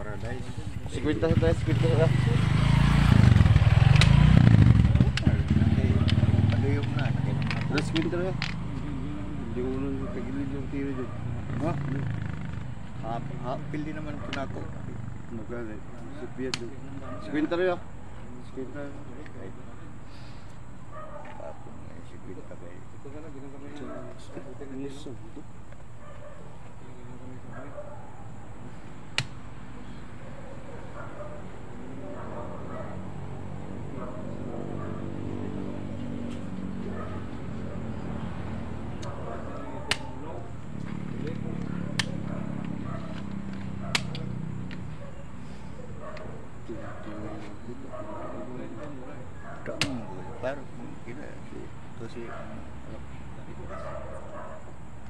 Paradise. 50 sa tayo, 50 sa tayo. Paduyok na. Terus 50 na yun. Hindi unang tagilid yung tiro dyan. Ha? Pili naman ito na ako. Magkano? Sipiyat doon. 50 na yun. 50 na. Tapos may 50 kayo. Baru kita itu sih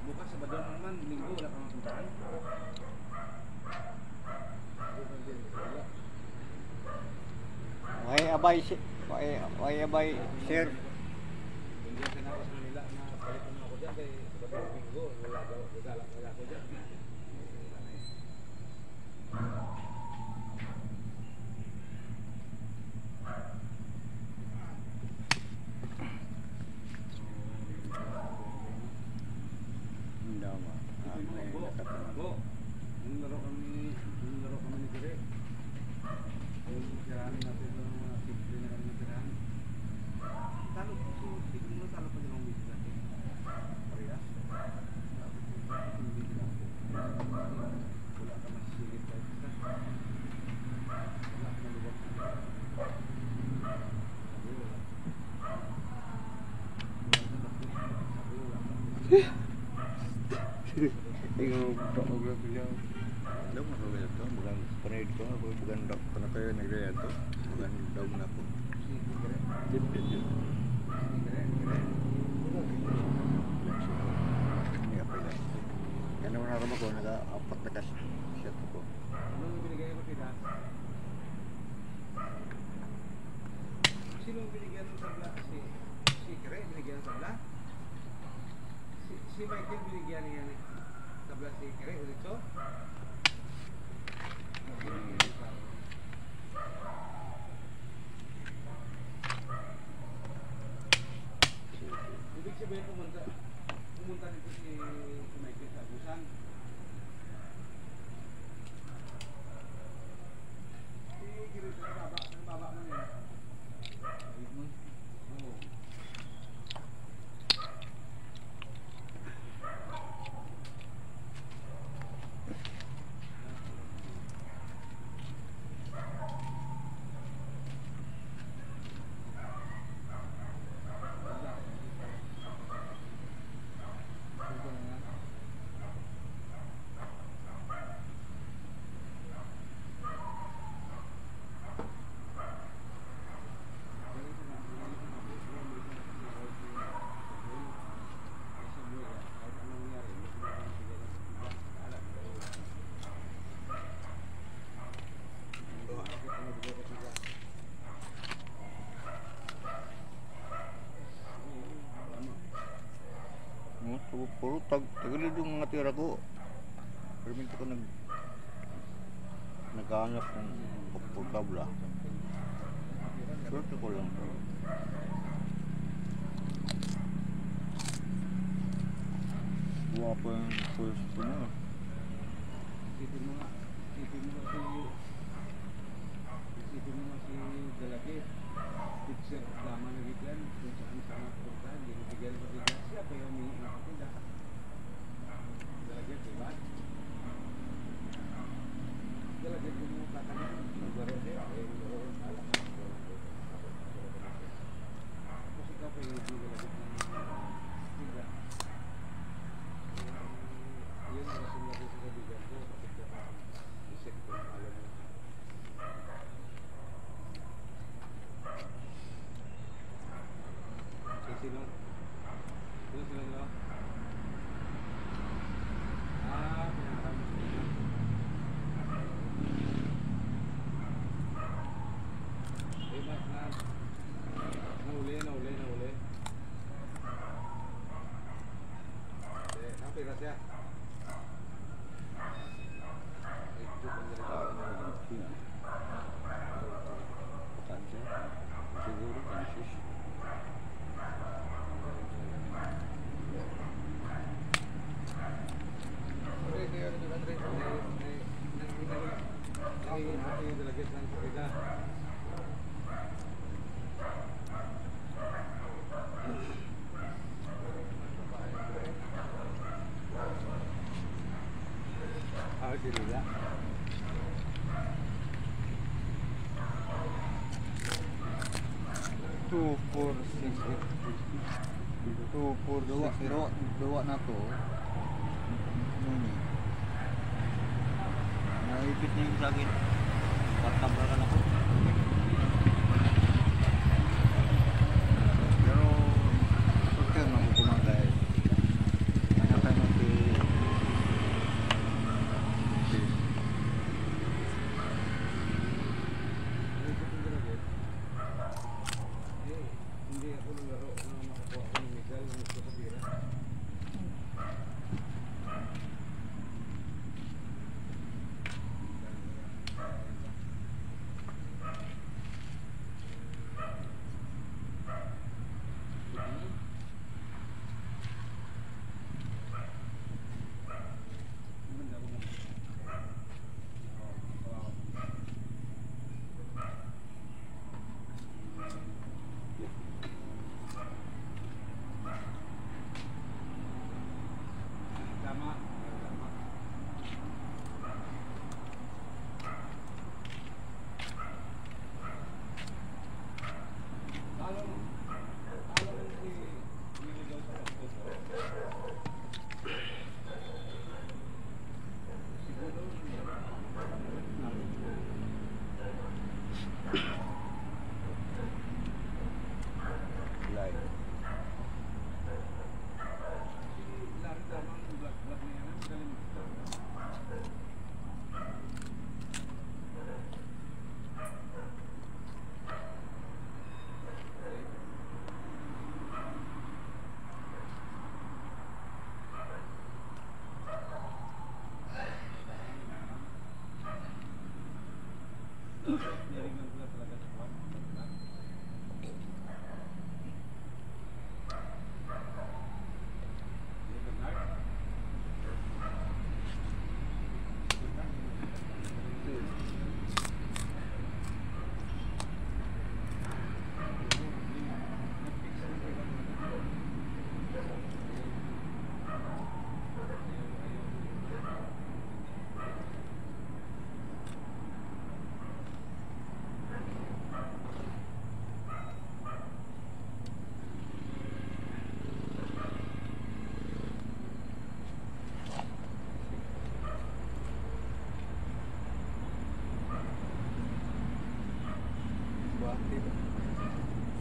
bukas Sabado naman, Linggo wala kang puntahan. Why abay sir. Hindi ka na ako sa Manila na palit na ako dyan kay Sabado Linggo wala ko dyan. Bo, yung laro kami ni Dire. Yung tirahan natin ng mga simple na kami tirahan. Talo po so, tignan mo talo pa din ang wiki natin. Parehas. Hindi din ako. Wala ka masisilip tayo isa. Wala ka maluwag. Yung photography niya. Daw mo kaya to, bukan panaid ko, bukan dok pernah kayo nagraya to, bukan daw na po. Tip. Ini apa ya? Yan naman naman ko, nag-apat na kas shot ko. Anong binigay mo kita? Sinong binigyan ng tabla? Si Kere binigyan ng tabla? Si Michael binigyan niya ng tabla si Kere ulit so? Ibig sabihin pumunta dito si Michael sa Busan. Si Kere sa baba mo niya. Oo. Puro tagilid yung mga tira ko. Pero minto ko naghahanap ng pagkabla. Swerte ko lang. Buwa pa yung pwesto mo. Isipin mo nga si Dalagit. Picture lama na gitlan kung saan sama punta. Hindi mo bigyan mo bigyan siya pero humingi ng kapila. Dalagit, diba? Dalagit kung mo kakanin. Nagbaro siya. Tapos ikaw pa yung hindi Dalagit ng tiga. Yun ang rason natin sa kabigan ko. Bisan sila. Ah, sila. 2468 dua na to. Naipit niya yung sagit. Patablakan ako. Pero pagka nang kumagay, hanapin mo si Hindi ako naglaro na makakuha ko ng medal ng gusto ko bira. Tama. Live.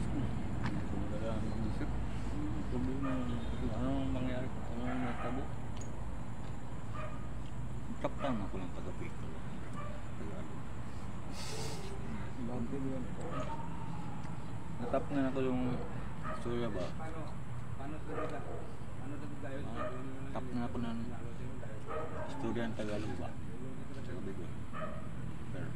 Wala mag-isip. Problema ano mangyari, ano natabo. Tapang ako ng taga-Bicol. Natap na ako yung istorya ba? Paano sila? Ano dapat tayo? Tap na ako ng istorya ng Tagalog ba? Taga-Bicol. Pero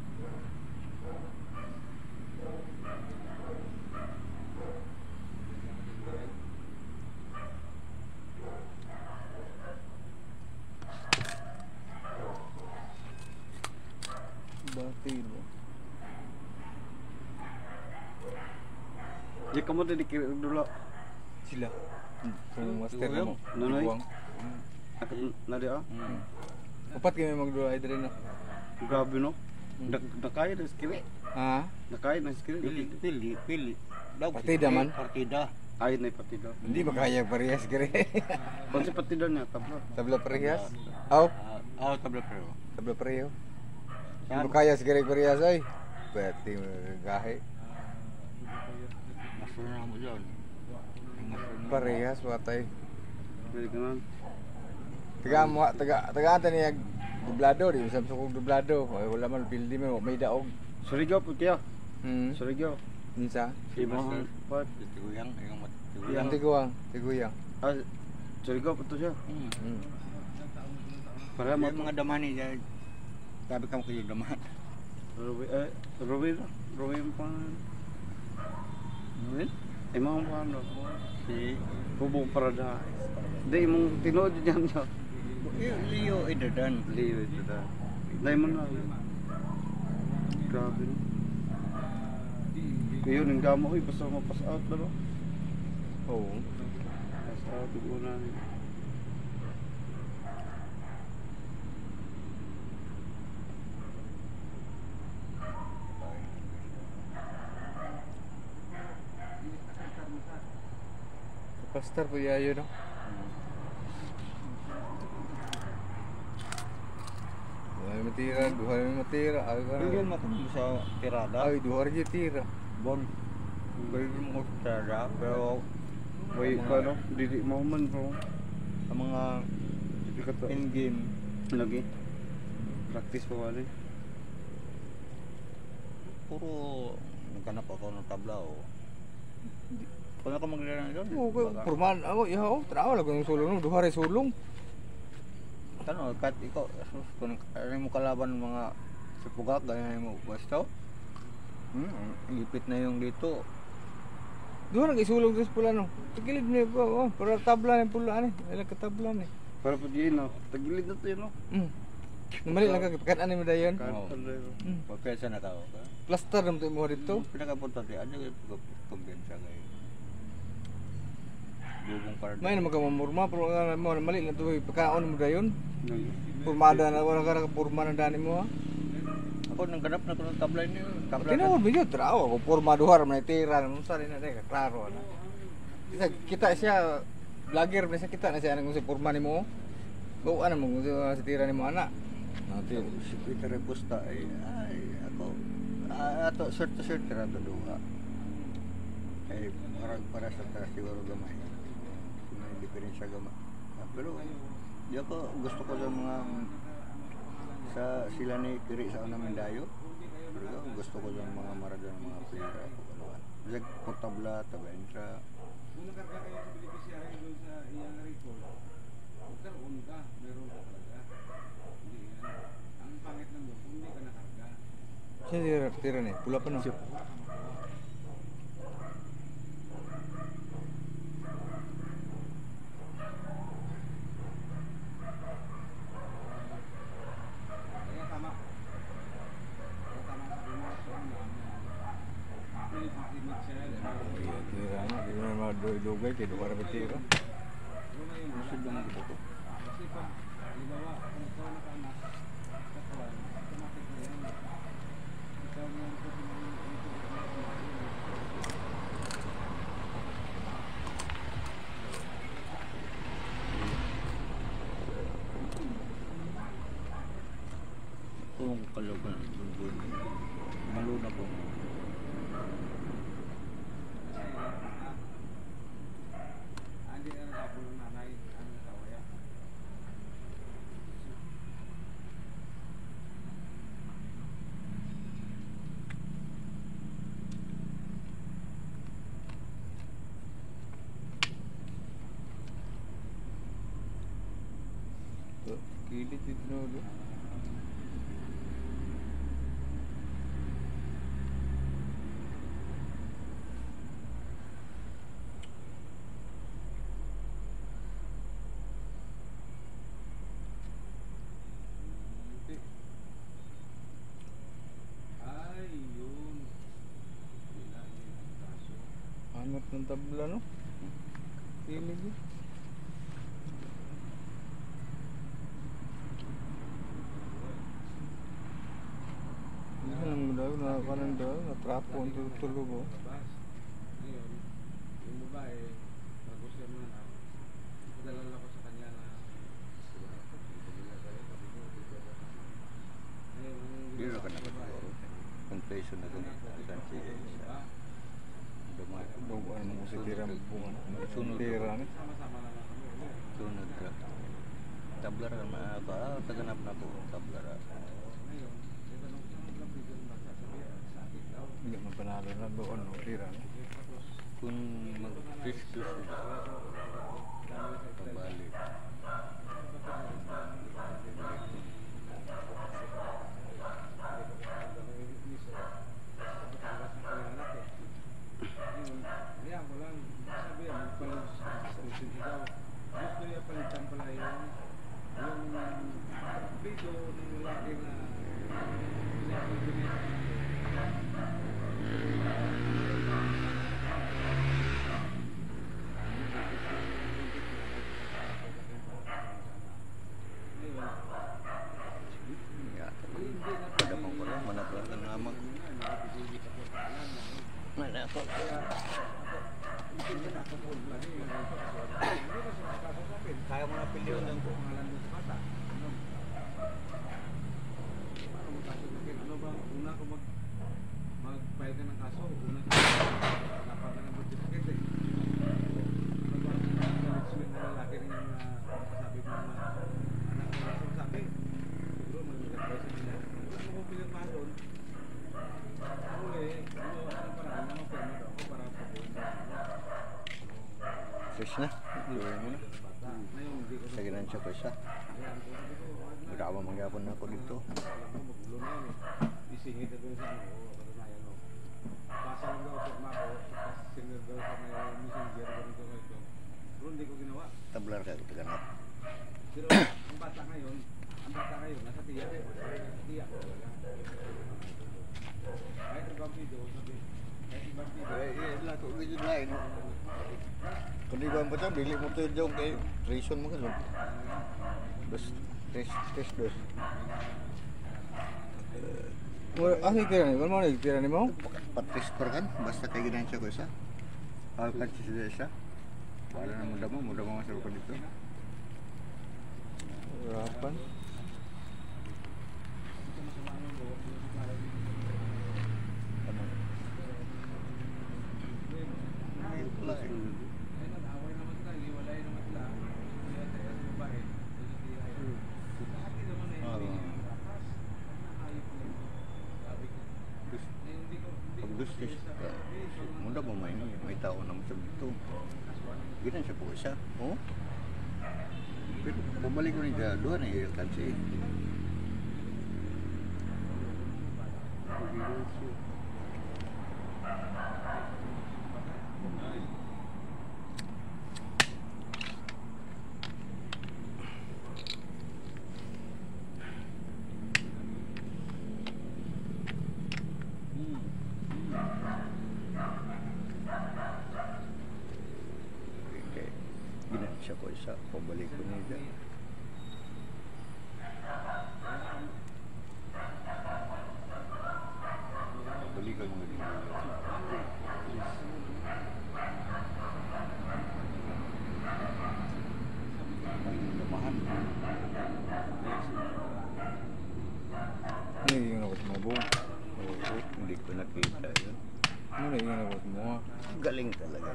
Batid. Di kamu tadi kira dulu. Sila. Kung master Tiguang. mo. Nunoy? Tiguang. Akat na dia. Upat kami magdula ay diri no. Grabe no. Nakaya na skiri. Ha? Nakaya na skiri. pili. Daw Partida man? Partida. Ay na patida. Hindi makaya parehas kire. Kung si patida niya tabla. Tabla parehas. Aw, Tabla pero. tabla pareho. Hindi Yan. makaya siguro parehas ay. Pwede gahe. Master na mo dyan. Parehas watay. Pwede ka man. Taga ata niya dublado di usab sa kog dublado. Ay, wala man pildi man may daog. Surigyo po kaya. Hmm. Surigyo. Minsa? Si Master. Pat. Tiguyang. Yang tiguang, tiguyang. Ah, surigyo po to siya. Hmm. Para Yung mga damani dyan. Sabi ka mo kayo daman. Robin pa. Well, Imong pa no. si Bubong Paradise. Di imong tinood diyan niya. Leo Edadan. Liyo ito da. Dai mo na. Grabe no. Ngayon, ang damo ko, basta mapass out na no. Oo. Pass out yung una. Pastor po yayo no. Duha may matira. Ay Bigyan mo kung sa tirada. Ay, duha rin yung tira. Bon. Bigyan mo sa tirada. Pero Wait ka no, dili mo man bro. ang mga Dili ka to. in-game, Lagi. Practice pa wala. puro naghanap ako ng tabla o. Kung ako maglaro doon, Oo, purman ako, yaw, trawa lang yung sulong, duha rin sulong. Ano, kahit ikaw, asus, kung ano mo kalaban ng mga sipugak, ganyan mo, basta, ipit na yung dito. Duha nang isulong sa pula no. Tigilid ni po, para tabla ni pula ni. Ilang katabla ni. Para po diyan no, tagilid na to yun no. Namali lang ka kan ani mo dayon. Oo. Mm. Pagkesa na tao ka. Plaster nam to mo dito. Pinakapunta di, ano yung pagkumbiyansa kayo? Bubong para May naman ka mamurma pero mo mali lang to pagkaon mo dayon. Lagi. Purmada na wala ka purma na dani mo. Ako nang ganap na ko ng tabla niyo. Tabla Tinuod mo yun, trawa ko purma duha man tira mo sa rin na deka klaro na. Kita siya vlogger na siya kita na siya nang si purma nimo. Go ano mo sa tira nimo ana. Natin, si Peter Repusta ay ako. Ato, shirt to shirt ka na to duha. Ay, para sa taas siguro gamay. May diferensya gamay. Pero, di ako, gusto ko sa mga sa sila ni Kiri sa unang Mendayo. Pero gusto ko sa mga Maradona, mga player ako. Like, Portabla, Tabentra. Kung nakarga kayo sa beneficiary doon sa iyang recall, magkaroon ka, meron ka talaga. Hindi yan. Ang pangit lang doon, kung hindi ka nakarga. Siya tira ni, pula pa no. Kaya tama. Kaya tama sa binasyon na Philippine siya. Tira na, di mo na dugay kay duha ra tira. Gusto lang dito ko. Kasi pag, halimbawa, kung ikaw nakaanak, katawan, automatic na yan. Ikaw na ito Kung kaloban, maluna po. Hindi na nakapul ng nanay, ang kawaya. Kilit dito no. Ay, yun. Wala yung kaso. Angat ng tabla no. Kilit yun. Ano daw na kanan daw na trapo ang tulog oh. Labas. Ngayon, yung babae, bago siya na padalala ko sa kanya na Dito ka na ba siguro? Confession na doon. Saan si Dumay. Dog ano mo sa tira mo bunga. Sunod. Tira ni. sama-sama na lang kami. Sunod ka. Tablar na taganap na po. Tablar. Ngayon, may tanong siya ng labi doon magsasabi, sakit daw. Hindi man panalo na doon no tira. Kung mag-fish-fish na, pabalik. Kaya ko lang, sabi yan, magpalusin ikaw. Gusto niya palitan pala yung video ng lalaki na pinapagpinit. mag mana ako. Kaya mo na pilihan ng pangalan mo sa bata. Paano mo sasagutin? Ano ba? Una ko mag-file ka ng kaso. Una ka dapat ka ng birth certificate eh. Ano ba? Encouragement na lalaki rin yung sabi mo na anak mo na sabi. Siguro mag-advise sa nila. Wala mo kong pinirma doon. Uli, ano paraan na mapirma daw ako para pagawin mo. Fresh na. Gawin mo na. Bata. Ngayon, hindi ko Sa ginansya ko isa. Ayan, kung sabi ko, wag na. Magkakawa mangyapon na ako dito. Alam mo, magulo na yan eh. Isingit na doon sa ano, katunayan o. Pasa lang daw sa mako, singer daw sa may messenger, ganito ganito. Pero hindi ko ginawa. Tablar ka ito ganap. Pero ang bata ngayon, nasa tiyak eh. Nasa tiyak ko talaga. Kahit ibang video, sabi, kahit ibang video. Lako video lain. Kung di ba ang bata, bili mo ito yung kay reason mo ka no? Tres dos. Ano tira ni? Ano tira ni mo? Patris per kan, basta kay ginansya ko isa. Alkat sila isa. Wala na muda mo masarap ko dito. Harapan. Pag-gustis, muda mo may tao naman sa dito. Ginansya ko isa. Oh? Pero bumalik ko niya doon eh, kasi ginansya ko isa, pabalik ko niya. Balikan mo din. Lamahan. Ano yung nakot mo, Bong? Oo, hindi ko nakita yun. Ano yung nakot mo? Galing talaga.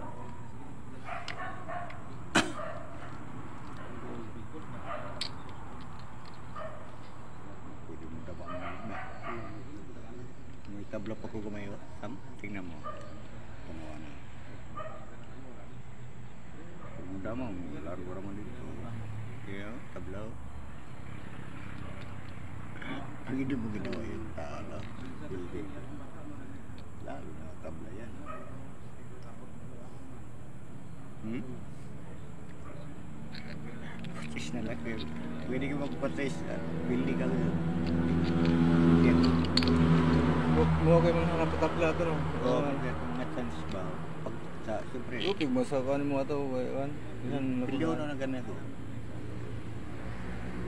Pwede mo tabang na. May tabla pa ko kumayo. Sam, tingnan mo. Tumawa na. Pag mo damang, laro ko naman dito. Kaya, tabla. Hindi mo ginawa yun. Tala. Building. Lalo na tabla yan. Patis na lang. Pwede ka magpatis. Building ka lang. Yan. Mo kayo mga hanap tabla ito no? Oo, mga chance ba? Pag sa, siyempre, Lupig mo sa kanin mo ito, kan? bilyono na ganito.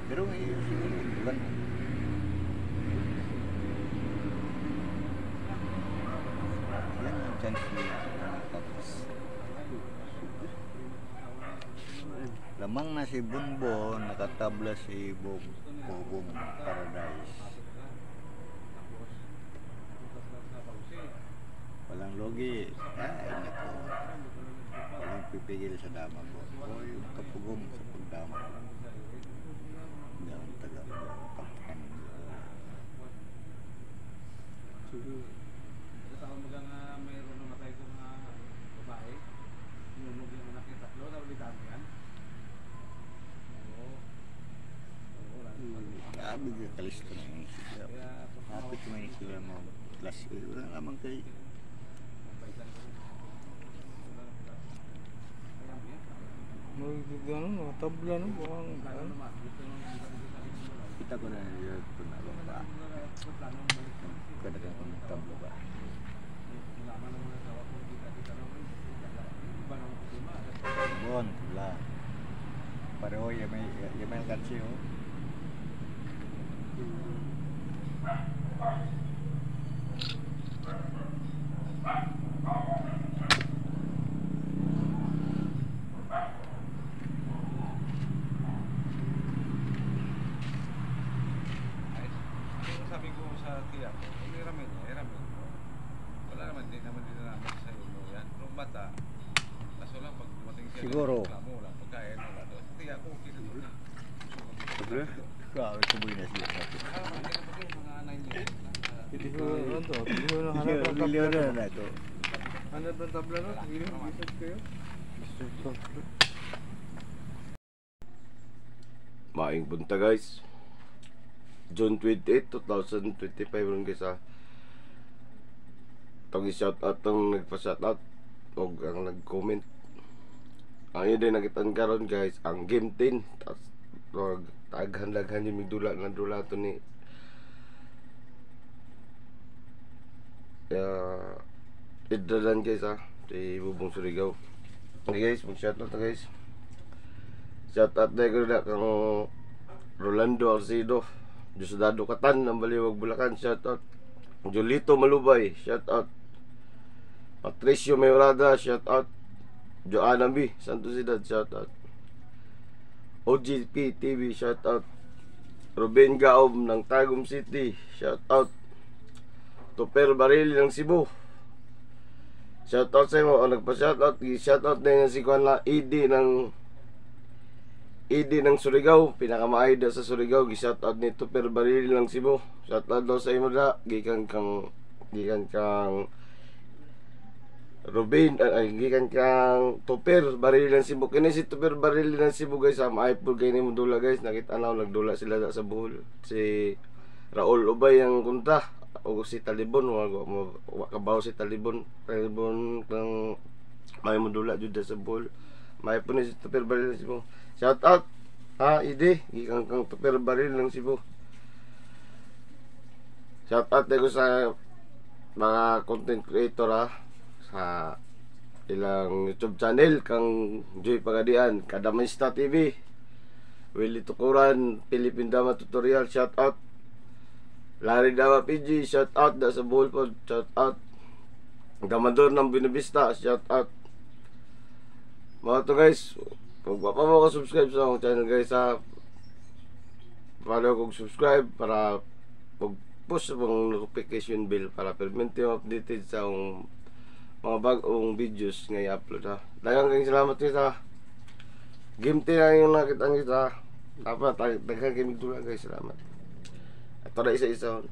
Pero siguro, bulan. Yan ang chance nila. Tapos, lamang na si Bunbon, nakatabla si Bobong Paradise. Walang logi. Ay, nako. Walang pipigil sa dama ko. O yung kapugong sa pagdama ko. Hindi akong tagal. Tapan. Sa taon mo lang mayroon namatay sa mga babae. Nunog yung anak yung tatlo. Nabalitaan mo yan? Oo. Oo, Sabi ka kalisto na yung sila. Hapit mo yung sila mo. Klase. Wala naman kay Ano, tabla no? Bukang kita ko na yun. Ito na lang ba? Kadagang kong tabla ba? Bon, tabla. Pareho, yamay kansi oh. siya po. Kung hiramin niya, hiramin ko. Wala naman, di naman din namin sa iyo yan. Pero bata, kaso lang pag dumating siya, Siguro. wala pagkain, wala doon. Hindi ako, okay na doon. Sabi, grabe kumoy na siya. Mga anay niya. Hindi ko ano to. Hindi ko hanap ng Milyon tabla. na to. Hanap ng tabla no? Hindi ko kayo. Maing punta guys. June 28, 2025 ron guys ha. Itong i-shoutout ang nagpa-shoutout o ang nag-comment. Ang yun din nakitaan karon guys, ang game 10. Taghan-laghan yung migdula na dula to ni Idralan guys ha. Si Bubong Surigao. Okay guys, mag-shoutout na guys. Shoutout na ko na kang Rolando Arcido, Diosdado Katan ng Baliwag Bulacan, shoutout. Julito Malubay, shoutout. Patricio Mayorada, shoutout. Joanna B, Santos Edad, shoutout. OGP TV, shoutout. Ruben Gaom ng Tagum City, shoutout. Tupper Barili ng Cebu, shoutout sa imo. O nagpa-shoutout, shoutout na yung si Kwan na ED ng Surigao, pinakamaayda sa Surigao, gi-shoutout ni Tupper Barili ng Cebu. Shoutout daw sa imo da, gikan kang Ruben, gikan kang Tupper Barili ng Cebu. Kini si Tupper Barili ng Cebu guys, maay pud kay nimo dula guys, nakita naw nagdula sila sa Bohol. Si Raul Ubay ang kunta o si Talibon, wa kabaw si Talibon kang may modula jud sa Bohol. May po ni si Tupper Barili ng Cebu. Shout out ide gikan kang Tupper Barili ng Cebu. Shout out ko sa mga content creator sa ilang YouTube channel kang Joy Pagadian, Kadamista TV, Willie Tukuran, Philippine Dama Tutorial, shout out. Larry Dama PG, shout out. Da sa Bohol po, shout out. Damador ng Binibista, shout out. Mga to guys, kung pa mo ka subscribe sa akong channel guys follow kong subscribe para mag-push ang notification bell para permanente updated sa akong mga bagong videos nga i-upload Daghang kayong salamat guys Game 10 na yung nakita nyo dapat daghang kayong guys, salamat. Ito na isa-isa